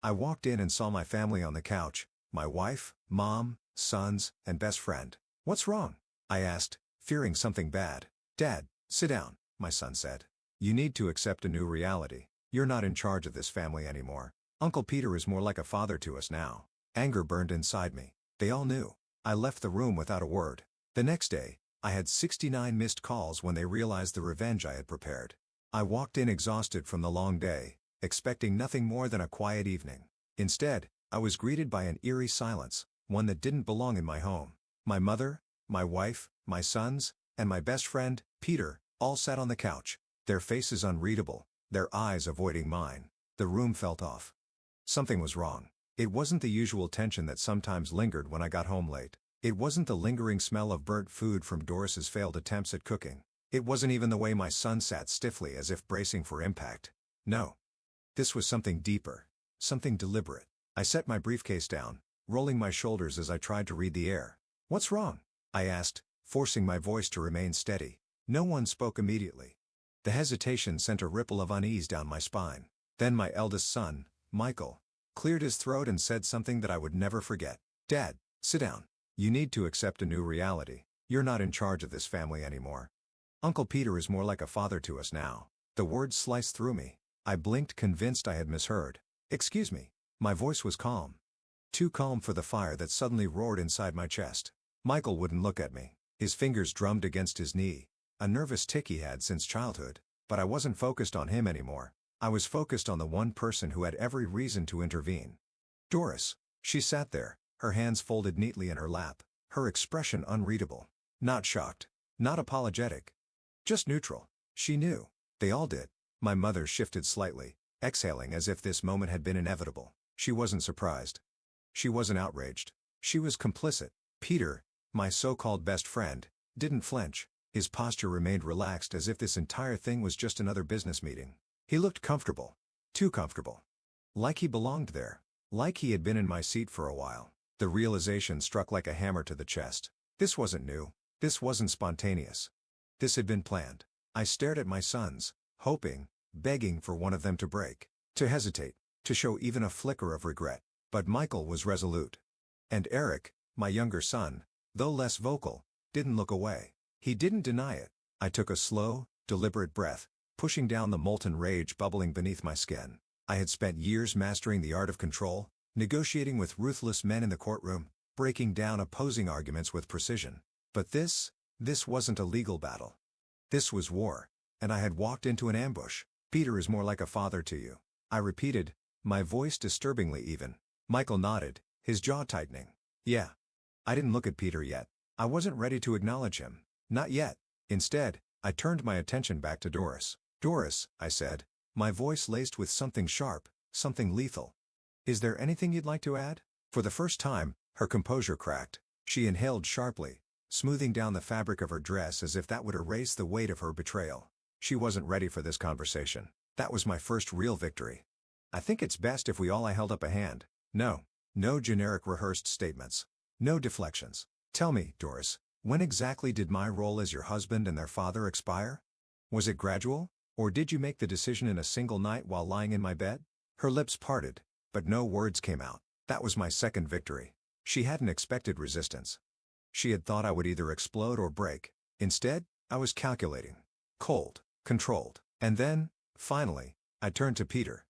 I walked in and saw my family on the couch, my wife, mom, sons, and best friend. "What's wrong?" I asked, fearing something bad. "Dad, sit down," my son said. "You need to accept a new reality. You're not in charge of this family anymore. Uncle Peter is more like a father to us now." Anger burned inside me. They all knew. I left the room without a word. The next day, I had 69 missed calls when they realized the revenge I had prepared. I walked in exhausted from the long day, expecting nothing more than a quiet evening. Instead, I was greeted by an eerie silence, one that didn't belong in my home. My mother, my wife, my sons, and my best friend, Peter, all sat on the couch, their faces unreadable, their eyes avoiding mine. The room felt off. Something was wrong. It wasn't the usual tension that sometimes lingered when I got home late. It wasn't the lingering smell of burnt food from Doris's failed attempts at cooking. It wasn't even the way my son sat stiffly as if bracing for impact. No. This was something deeper. Something deliberate. I set my briefcase down, rolling my shoulders as I tried to read the air. "What's wrong?" I asked, forcing my voice to remain steady. No one spoke immediately. The hesitation sent a ripple of unease down my spine. Then my eldest son, Michael, cleared his throat and said something that I would never forget. "Dad, sit down. You need to accept a new reality. You're not in charge of this family anymore. Uncle Peter is more like a father to us now." The words sliced through me. I blinked, convinced I had misheard. "Excuse me." My voice was calm. Too calm for the fire that suddenly roared inside my chest. Michael wouldn't look at me. His fingers drummed against his knee, a nervous tic he had since childhood. But I wasn't focused on him anymore. I was focused on the one person who had every reason to intervene. Doris. She sat there, her hands folded neatly in her lap, her expression unreadable. Not shocked. Not apologetic. Just neutral. She knew. They all did. My mother shifted slightly, exhaling as if this moment had been inevitable. She wasn't surprised. She wasn't outraged. She was complicit. Peter, my so-called best friend, didn't flinch. His posture remained relaxed as if this entire thing was just another business meeting. He looked comfortable. Too comfortable. Like he belonged there. Like he had been in my seat for a while. The realization struck like a hammer to the chest. This wasn't new. This wasn't spontaneous. This had been planned. I stared at my sons, hoping, begging for one of them to break, to hesitate, to show even a flicker of regret. But Michael was resolute. And Eric, my younger son, though less vocal, didn't look away. He didn't deny it. I took a slow, deliberate breath, pushing down the molten rage bubbling beneath my skin. I had spent years mastering the art of control, negotiating with ruthless men in the courtroom, breaking down opposing arguments with precision. But this wasn't a legal battle. This was war. And I had walked into an ambush. "Peter is more like a father to you," I repeated, my voice disturbingly even. Michael nodded, his jaw tightening. "Yeah." I didn't look at Peter yet. I wasn't ready to acknowledge him. Not yet. Instead, I turned my attention back to Doris. "Doris," I said, my voice laced with something sharp, something lethal. "Is there anything you'd like to add?" For the first time, her composure cracked. She inhaled sharply, smoothing down the fabric of her dress as if that would erase the weight of her betrayal. She wasn't ready for this conversation. That was my first real victory. "I think it's best if we all." I held up a hand. No generic rehearsed statements. No deflections. "Tell me, Doris, when exactly did my role as your husband and their father expire? Was it gradual? Or did you make the decision in a single night while lying in my bed?" Her lips parted, but no words came out. That was my second victory. She hadn't expected resistance. She had thought I would either explode or break. Instead, I was calculating. Cold. Controlled. And then, finally, I turned to Peter.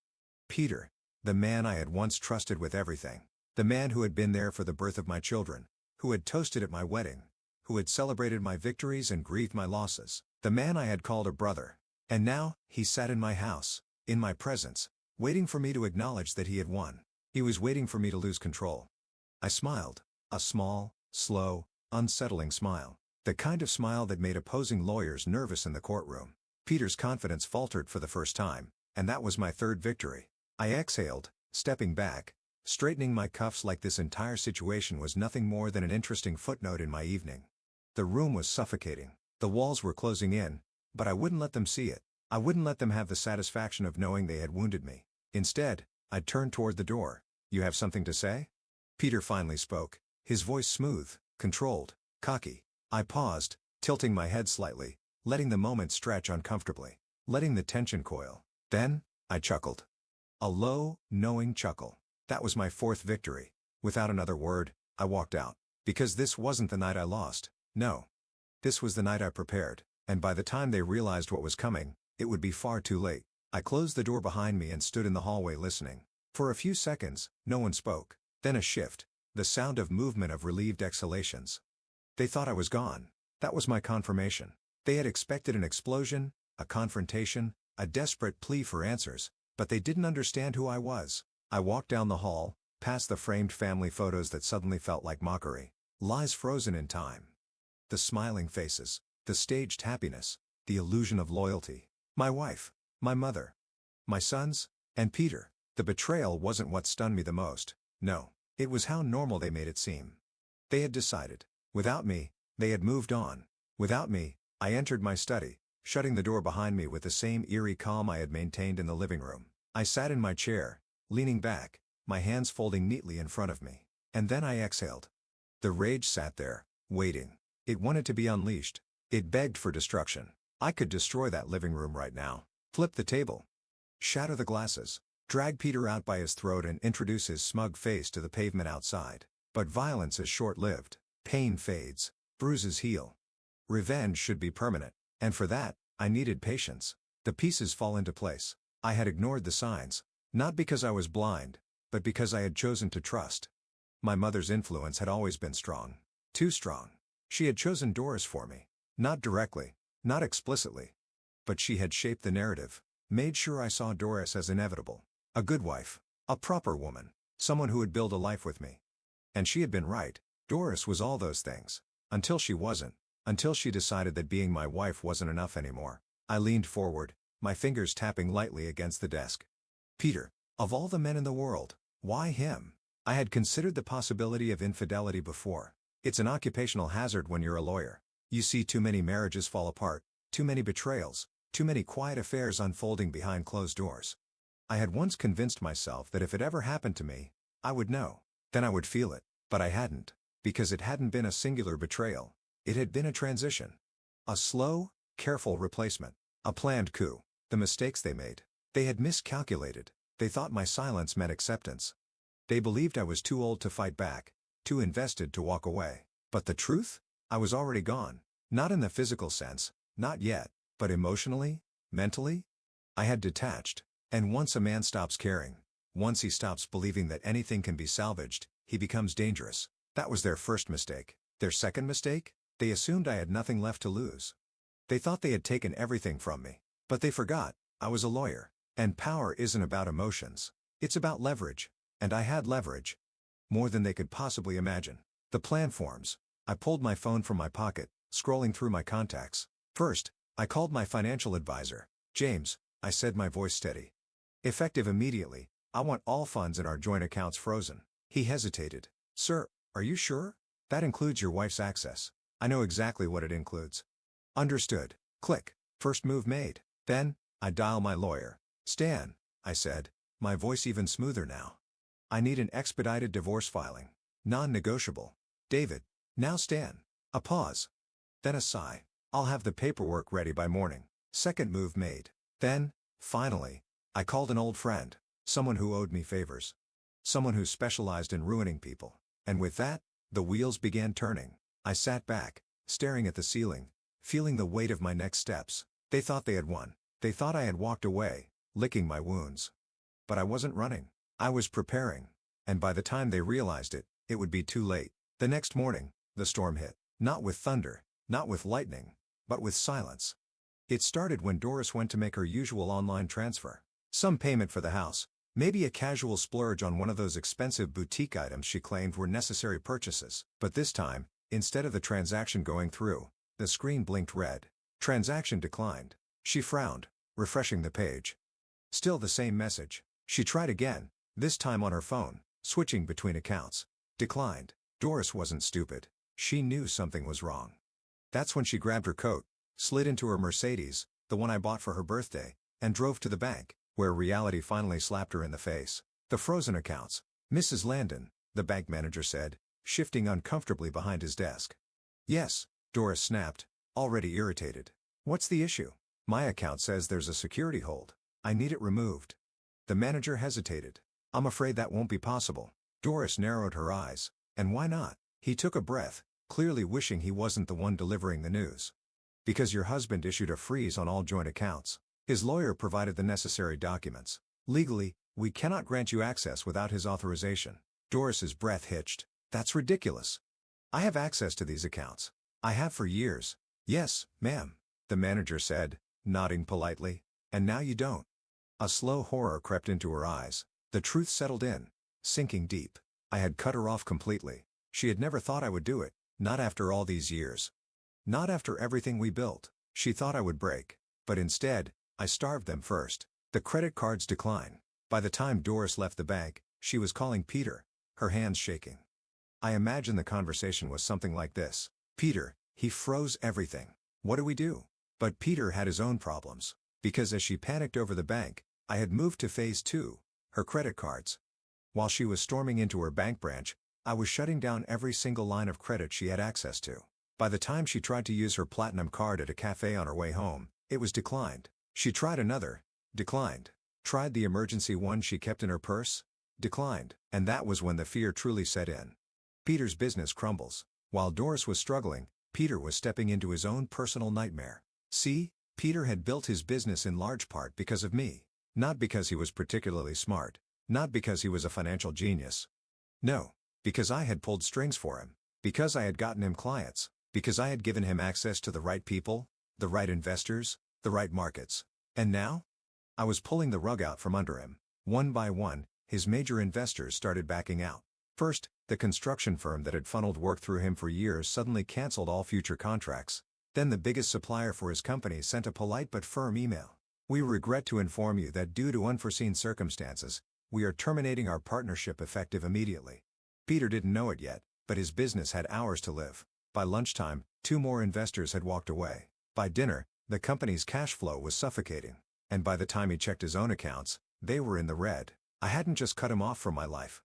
Peter, the man I had once trusted with everything. The man who had been there for the birth of my children. Who had toasted at my wedding. Who had celebrated my victories and grieved my losses. The man I had called a brother. And now, he sat in my house, in my presence, waiting for me to acknowledge that he had won. He was waiting for me to lose control. I smiled. A small, slow, unsettling smile. The kind of smile that made opposing lawyers nervous in the courtroom. Peter's confidence faltered for the first time, and that was my third victory. I exhaled, stepping back, straightening my cuffs like this entire situation was nothing more than an interesting footnote in my evening. The room was suffocating. The walls were closing in, but I wouldn't let them see it. I wouldn't let them have the satisfaction of knowing they had wounded me. Instead, I turned toward the door. "You have something to say?" Peter finally spoke, his voice smooth, controlled, cocky. I paused, tilting my head slightly, letting the moment stretch uncomfortably, letting the tension coil. Then, I chuckled. A low, knowing chuckle. That was my fourth victory. Without another word, I walked out. Because this wasn't the night I lost. No. This was the night I prepared, and by the time they realized what was coming, it would be far too late. I closed the door behind me and stood in the hallway listening. For a few seconds, no one spoke. Then a shift. The sound of movement of relieved exhalations. They thought I was gone. That was my confirmation. They had expected an explosion, a confrontation, a desperate plea for answers, but they didn't understand who I was. I walked down the hall, past the framed family photos that suddenly felt like mockery. Lies frozen in time. The smiling faces, the staged happiness, the illusion of loyalty. My wife, my mother, my sons, and Peter. The betrayal wasn't what stunned me the most. No, it was how normal they made it seem. They had decided. Without me, they had moved on. Without me, I entered my study, shutting the door behind me with the same eerie calm I had maintained in the living room. I sat in my chair, leaning back, my hands folding neatly in front of me. And then I exhaled. The rage sat there, waiting. It wanted to be unleashed. It begged for destruction. I could destroy that living room right now. Flip the table. Shatter the glasses. Drag Peter out by his throat and introduce his smug face to the pavement outside. But violence is short-lived. Pain fades. Bruises heal. Revenge should be permanent. And for that, I needed patience. The pieces fall into place. I had ignored the signs. Not because I was blind, but because I had chosen to trust. My mother's influence had always been strong. Too strong. She had chosen Doris for me. Not directly, not explicitly. But she had shaped the narrative, made sure I saw Doris as inevitable. A good wife. A proper woman. Someone who would build a life with me. And she had been right. Doris was all those things. Until she wasn't. Until she decided that being my wife wasn't enough anymore. I leaned forward, my fingers tapping lightly against the desk. Peter. Of all the men in the world, why him? I had considered the possibility of infidelity before. It's an occupational hazard when you're a lawyer. You see too many marriages fall apart, too many betrayals, too many quiet affairs unfolding behind closed doors. I had once convinced myself that if it ever happened to me, I would know. Then I would feel it. But I hadn't. Because it hadn't been a singular betrayal. It had been a transition. A slow, careful replacement. A planned coup. The mistakes they made. They had miscalculated. They thought my silence meant acceptance. They believed I was too old to fight back, too invested to walk away. But the truth? I was already gone. Not in the physical sense, not yet, but emotionally, mentally? I had detached. And once a man stops caring, once he stops believing that anything can be salvaged, he becomes dangerous. That was their first mistake. Their second mistake? They assumed I had nothing left to lose. They thought they had taken everything from me. But they forgot, I was a lawyer. And power isn't about emotions. It's about leverage. And I had leverage. More than they could possibly imagine. The plan forms. I pulled my phone from my pocket, scrolling through my contacts. First, I called my financial advisor. James, I said, my voice steady. Effective immediately, I want all funds in our joint accounts frozen. He hesitated. Sir, are you sure? That includes your wife's access. I know exactly what it includes. Understood. Click. First move made. Then, I dial my lawyer. Stan, I said, my voice even smoother now. I need an expedited divorce filing. Non-negotiable. David. Now Stan. A pause. Then a sigh. I'll have the paperwork ready by morning. Second move made. Then, finally, I called an old friend. Someone who owed me favors. Someone who specialized in ruining people. And with that, the wheels began turning. I sat back, staring at the ceiling, feeling the weight of my next steps. They thought they had won. They thought I had walked away, licking my wounds. But I wasn't running. I was preparing. And by the time they realized it, it would be too late. The next morning, the storm hit. Not with thunder, not with lightning, but with silence. It started when Doris went to make her usual online transfer. Some payment for the house, maybe a casual splurge on one of those expensive boutique items she claimed were necessary purchases. But this time, instead of the transaction going through, the screen blinked red. Transaction declined. She frowned, refreshing the page. Still the same message. She tried again, this time on her phone, switching between accounts. Declined. Doris wasn't stupid. She knew something was wrong. That's when she grabbed her coat, slid into her Mercedes, the one I bought for her birthday, and drove to the bank, where reality finally slapped her in the face. The frozen accounts. Mrs. Landon, the bank manager said, shifting uncomfortably behind his desk. Yes, Doris snapped, already irritated. What's the issue? My account says there's a security hold. I need it removed. The manager hesitated. I'm afraid that won't be possible. Doris narrowed her eyes. And why not? He took a breath, clearly wishing he wasn't the one delivering the news. Because your husband issued a freeze on all joint accounts. His lawyer provided the necessary documents. Legally, we cannot grant you access without his authorization. Doris's breath hitched. That's ridiculous. I have access to these accounts. I have for years. Yes, ma'am, the manager said, nodding politely. And now you don't. A slow horror crept into her eyes. The truth settled in, sinking deep. I had cut her off completely. She had never thought I would do it, not after all these years. Not after everything we built. She thought I would break. But instead, I starved them first. The credit cards decline. By the time Doris left the bank, she was calling Peter, her hands shaking. I imagine the conversation was something like this. Peter, he froze everything. What do we do? But Peter had his own problems. Because as she panicked over the bank, I had moved to phase 2, her credit cards. While she was storming into her bank branch, I was shutting down every single line of credit she had access to. By the time she tried to use her platinum card at a cafe on her way home, it was declined. She tried another, declined. Tried the emergency one she kept in her purse, declined. And that was when the fear truly set in. Peter's business crumbles. While Doris was struggling, Peter was stepping into his own personal nightmare. See, Peter had built his business in large part because of me. Not because he was particularly smart. Not because he was a financial genius. No, because I had pulled strings for him. Because I had gotten him clients. Because I had given him access to the right people, the right investors, the right markets. And now? I was pulling the rug out from under him. One by one, his major investors started backing out. First, the construction firm that had funneled work through him for years suddenly canceled all future contracts. Then the biggest supplier for his company sent a polite but firm email. We regret to inform you that due to unforeseen circumstances, we are terminating our partnership effective immediately. Peter didn't know it yet, but his business had hours to live. By lunchtime, 2 more investors had walked away. By dinner, the company's cash flow was suffocating. And by the time he checked his own accounts, they were in the red. I hadn't just cut him off from my life.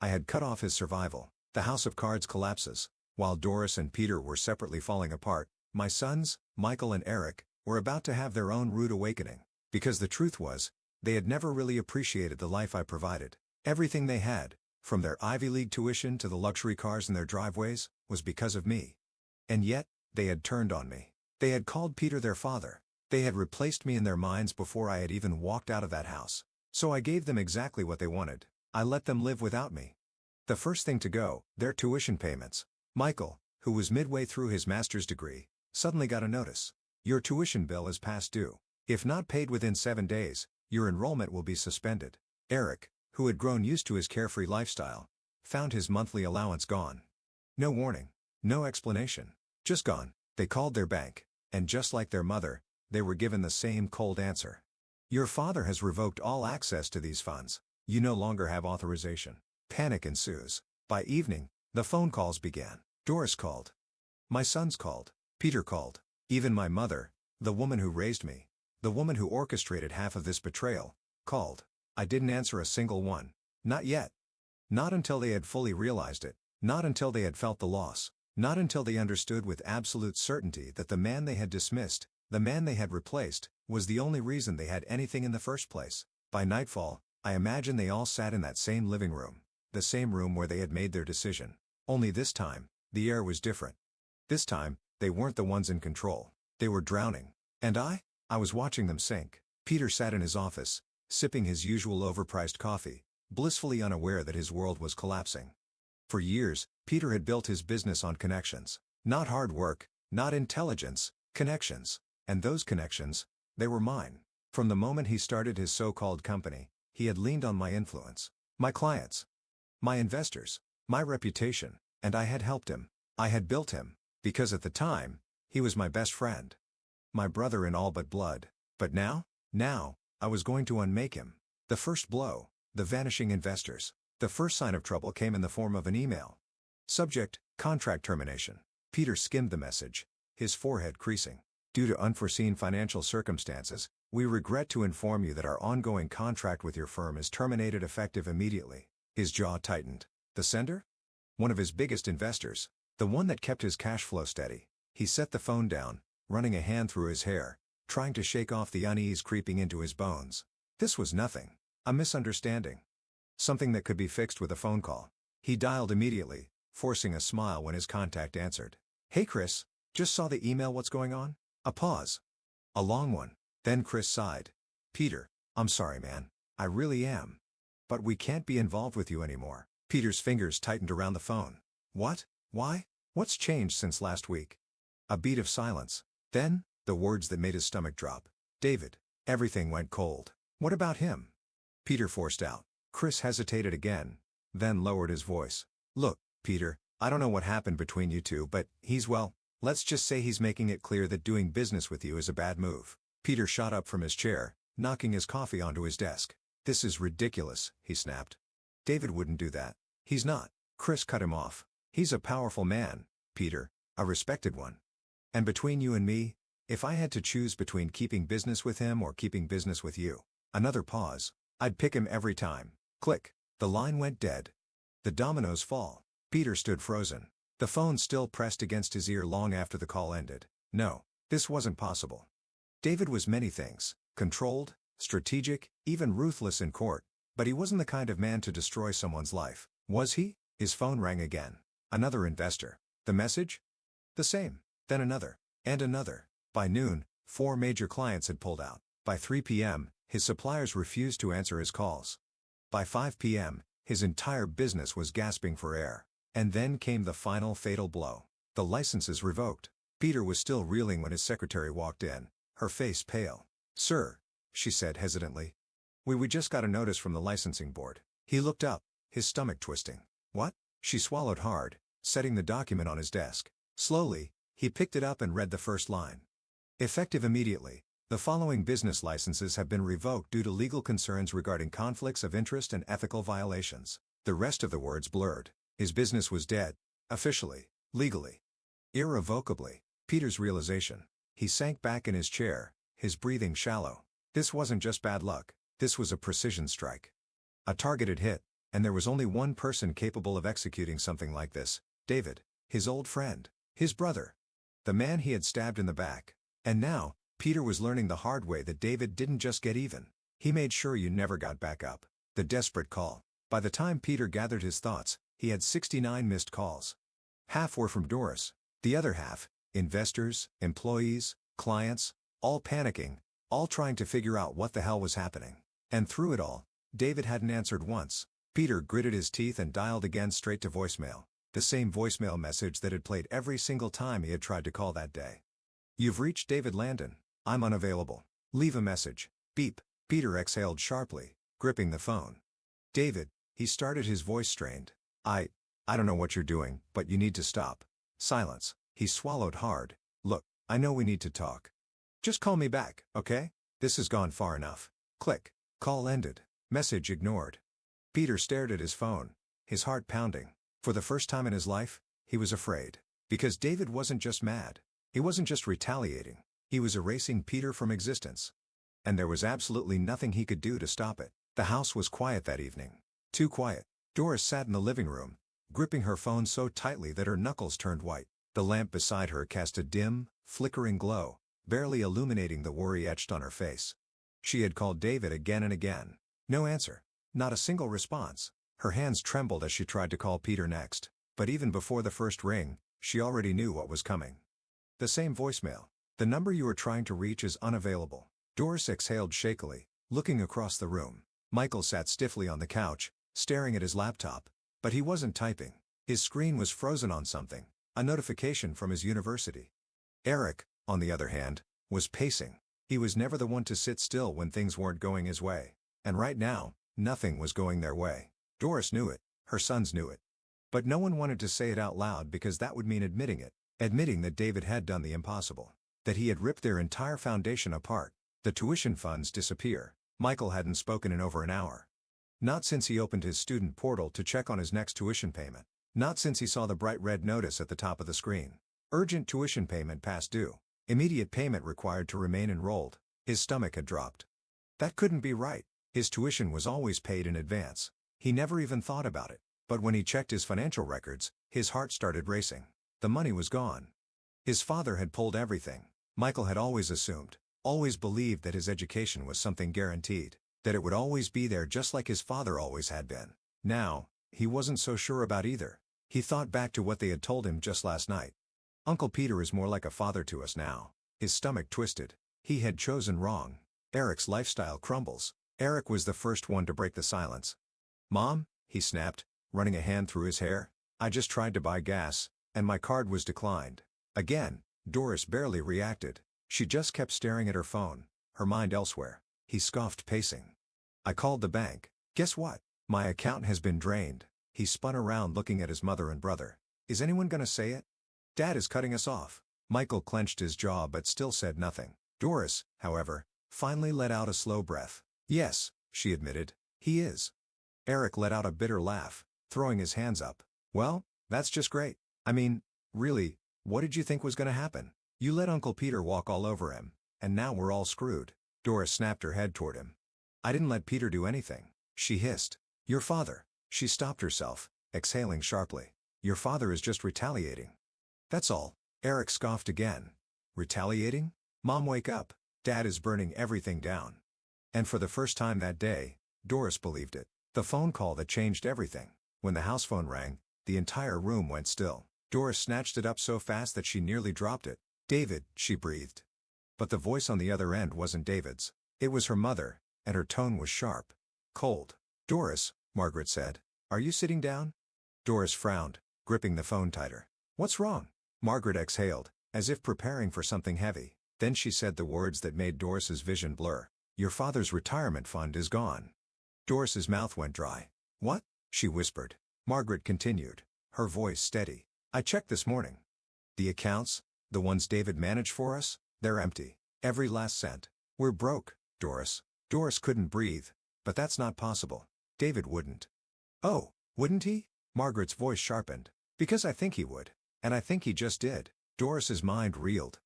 I had cut off his survival. The house of cards collapses. While Doris and Peter were separately falling apart, my sons, Michael and Eric, were about to have their own rude awakening. Because the truth was, they had never really appreciated the life I provided. Everything they had, from their Ivy League tuition to the luxury cars in their driveways, was because of me. And yet, they had turned on me. They had called Peter their father. They had replaced me in their minds before I had even walked out of that house. So I gave them exactly what they wanted. I let them live without me. The first thing to go, their tuition payments. Michael, who was midway through his master's degree, suddenly got a notice. Your tuition bill is past due. If not paid within 7 days, your enrollment will be suspended. Eric, who had grown used to his carefree lifestyle, found his monthly allowance gone. No warning. No explanation. Just gone. They called their bank, and just like their mother, they were given the same cold answer. Your father has revoked all access to these funds. You no longer have authorization. Panic ensues. By evening, the phone calls began. Doris called. My sons called. Peter called. Even my mother, the woman who raised me, the woman who orchestrated half of this betrayal, called. I didn't answer a single one. Not yet. Not until they had fully realized it. Not until they had felt the loss. Not until they understood with absolute certainty that the man they had dismissed, the man they had replaced, was the only reason they had anything in the first place. By nightfall, I imagine they all sat in that same living room, the same room where they had made their decision. Only this time, the air was different. This time, they weren't the ones in control. They were drowning. And I was watching them sink. Peter sat in his office, sipping his usual overpriced coffee, blissfully unaware that his world was collapsing. For years, Peter had built his business on connections. Not hard work, not intelligence, connections. And those connections, they were mine. From the moment he started his so-called company, he had leaned on my influence, my clients, my investors, my reputation, and I had helped him. I had built him, because at the time, he was my best friend. My brother in all but blood. But now, I was going to unmake him. The first blow, the vanishing investors. The first sign of trouble came in the form of an email. Subject, contract termination. Peter skimmed the message, his forehead creasing. Due to unforeseen financial circumstances, we regret to inform you that our ongoing contract with your firm is terminated effective immediately. His jaw tightened. The sender? One of his biggest investors. The one that kept his cash flow steady. He set the phone down, running a hand through his hair, trying to shake off the unease creeping into his bones. This was nothing. A misunderstanding. Something that could be fixed with a phone call. He dialed immediately, forcing a smile when his contact answered. "Hey Chris, just saw the email, what's going on?" A pause. A long one. Then Chris sighed. "Peter, I'm sorry man. I really am. But we can't be involved with you anymore." Peter's fingers tightened around the phone. "What? Why? What's changed since last week?" A beat of silence. Then, the words that made his stomach drop. "David." Everything went cold. "What about him?" Peter forced out. Chris hesitated again, then lowered his voice. "Look, Peter, I don't know what happened between you two, but well, let's just say he's making it clear that doing business with you is a bad move." Peter shot up from his chair, knocking his coffee onto his desk. "This is ridiculous," he snapped. "David wouldn't do that. He's not." Chris cut him off. "He's a powerful man, Peter, a respected one. And between you and me, if I had to choose between keeping business with him or keeping business with you," another pause, "I'd pick him every time." Click. The line went dead. The dominoes fall. Peter stood frozen. The phone still pressed against his ear long after the call ended. No, this wasn't possible. David was many things: controlled, strategic, even ruthless in court, but he wasn't the kind of man to destroy someone's life, was he? His phone rang again. Another investor. The message? The same. Then another. And another. By noon, 4 major clients had pulled out. By 3 p.m., his suppliers refused to answer his calls. By 5 p.m., his entire business was gasping for air. And then came the final fatal blow. The licenses revoked. Peter was still reeling when his secretary walked in, her face pale. "Sir," she said hesitantly. We just got a notice from the licensing board." He looked up, his stomach twisting. "What?" She swallowed hard, setting the document on his desk. Slowly, he picked it up and read the first line. "Effective immediately, the following business licenses have been revoked due to legal concerns regarding conflicts of interest and ethical violations." The rest of the words blurred. His business was dead. Officially. Legally. Irrevocably. Peter's realization. He sank back in his chair, his breathing shallow. This wasn't just bad luck. This was a precision strike. A targeted hit, and there was only one person capable of executing something like this: David, his old friend, his brother, the man he had stabbed in the back. And now, Peter was learning the hard way that David didn't just get even. He made sure you never got back up. The desperate call. By the time Peter gathered his thoughts, he had 69 missed calls. Half were from Doris. The other half, investors, employees, clients, all panicking, all trying to figure out what the hell was happening. And through it all, David hadn't answered once. Peter gritted his teeth and dialed again straight to voicemail. The same voicemail message that had played every single time he had tried to call that day. "You've reached David Landon. I'm unavailable. Leave a message." Beep. Peter exhaled sharply, gripping the phone. "David," he started, his voice strained. I don't know what you're doing, but you need to stop." Silence. He swallowed hard. "Look, I know we need to talk. Just call me back, okay? This has gone far enough." Click. Call ended. Message ignored. Peter stared at his phone, his heart pounding. For the first time in his life, he was afraid. Because David wasn't just mad. He wasn't just retaliating. He was erasing Peter from existence. And there was absolutely nothing he could do to stop it. The house was quiet that evening. Too quiet. Doris sat in the living room, gripping her phone so tightly that her knuckles turned white. The lamp beside her cast a dim, flickering glow, barely illuminating the worry etched on her face. She had called David again and again. No answer. Not a single response. Her hands trembled as she tried to call Peter next. But even before the first ring, she already knew what was coming. The same voicemail. "The number you are trying to reach is unavailable." Doris exhaled shakily, looking across the room. Michael sat stiffly on the couch, staring at his laptop. But he wasn't typing. His screen was frozen on something. A notification from his university. Eric, on the other hand, was pacing. He was never the one to sit still when things weren't going his way. And right now, nothing was going their way. Doris knew it. Her sons knew it. But no one wanted to say it out loud because that would mean admitting it. Admitting that David had done the impossible. That he had ripped their entire foundation apart. The tuition funds disappear. Michael hadn't spoken in over an hour. Not since he opened his student portal to check on his next tuition payment. Not since he saw the bright red notice at the top of the screen. Urgent tuition payment past due. Immediate payment required to remain enrolled. His stomach had dropped. That couldn't be right. His tuition was always paid in advance. He never even thought about it. But when he checked his financial records, his heart started racing. The money was gone. His father had pulled everything. Michael had always assumed, always believed that his education was something guaranteed. That it would always be there just like his father always had been. Now, he wasn't so sure about either. He thought back to what they had told him just last night. Uncle Peter is more like a father to us now. His stomach twisted. He had chosen wrong. Eric's lifestyle crumbles. Eric was the first one to break the silence. "Mom," he snapped, running a hand through his hair, "I just tried to buy gas, and my card was declined." Again, Doris barely reacted. She just kept staring at her phone, her mind elsewhere. He scoffed, pacing. "I called the bank. Guess what? My account has been drained." He spun around looking at his mother and brother. "Is anyone gonna say it? Dad is cutting us off." Michael clenched his jaw but still said nothing. Doris, however, finally let out a slow breath. "Yes," she admitted, "he is." Eric let out a bitter laugh, throwing his hands up. "Well, that's just great. I mean, really, what did you think was gonna happen? You let Uncle Peter walk all over him, and now we're all screwed." Doris snapped her head toward him. "I didn't let Peter do anything," she hissed. "Your father." She stopped herself, exhaling sharply. "Your father is just retaliating. That's all." Eric scoffed again. "Retaliating? Mom, wake up. Dad is burning everything down." And for the first time that day, Doris believed it. The phone call that changed everything. When the house phone rang, the entire room went still. Doris snatched it up so fast that she nearly dropped it. "David," she breathed. But the voice on the other end wasn't David's. It was her mother, and her tone was sharp. Cold. "Doris," Margaret said, "are you sitting down?" Doris frowned, gripping the phone tighter. "What's wrong?" Margaret exhaled, as if preparing for something heavy. Then she said the words that made Doris's vision blur. "Your father's retirement fund is gone." Doris's mouth went dry. "What?" she whispered. Margaret continued, her voice steady. "I checked this morning. The accounts, the ones David managed for us, they're empty. Every last cent. We're broke, Doris." Doris couldn't breathe. "But that's not possible. David wouldn't." "Oh, wouldn't he?" Margaret's voice sharpened. "Because I think he would. And I think he just did." Doris's mind reeled.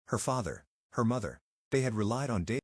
Her father, her mother, they had relied on David.